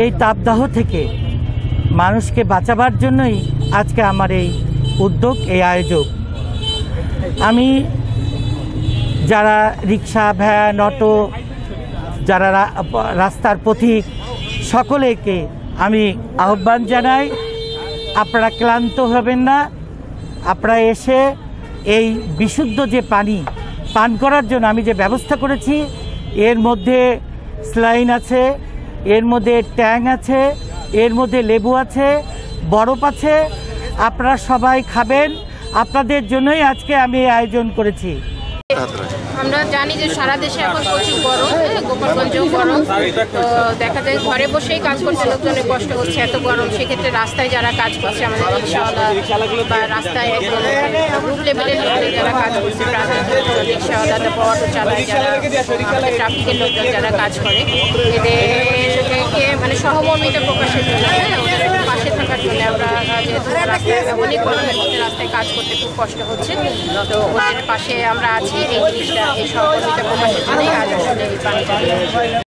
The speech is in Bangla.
এই তাপদাহ থেকে মানুষকে বাঁচাবার জন্যই আজকে আমার এই উদ্যোগ, এই আয়োজন। আমি যারা রিক্সা, ভ্যান, অটো, যারা রাস্তার পথিক, সকলেকে আমি আহ্বান জানাই, আপনারা ক্লান্ত হবেন না। আপনারা এসে এই বিশুদ্ধ যে পানি পান করার জন্য আমি যে ব্যবস্থা করেছি, এর মধ্যে স্যালাইন আছে, এর মধ্যে ট্যাং আছে, এর মধ্যে লেবু আছে, বরফ আছে। আপনারা সবাই খাবেন, আপনাদের জন্যই আজকে আমি এই আয়োজন করেছি। আমরা জানি যে সারা দেশে এখন প্রচুর গরম, গোপালগঞ্জেও গরম। তো দেখা যায় ঘরে বসেই কাজ করতে লোকজনের কষ্ট হচ্ছে, এত গরম। সেক্ষেত্রে রাস্তায় যারা কাজ করছে, আমাদের রিক্সাওয়ালা বা রাস্তায় একদম গ্রুপ লেভেলের লোকজন যারা কাজ করছে, রিক্সাওয়ালা, তারপর অটো চালায়, যারা ট্রাফিকের লোকজন যারা কাজ করে, এদেরকে মানে সহমর্মিতা প্রকাশের জন্য, ওদের পাশে থাকার জন্য আমরা যেহেতু রাস্তায় অনেক গরমের মধ্যে রাস্তায় কাজ করতে খুব কষ্ট হচ্ছে, তো ওদের পাশে আমরা আছি। এই জিনিসটা, এই সহমর্মিতা প্রকাশের জন্যই আজ আসলে এই পানিটা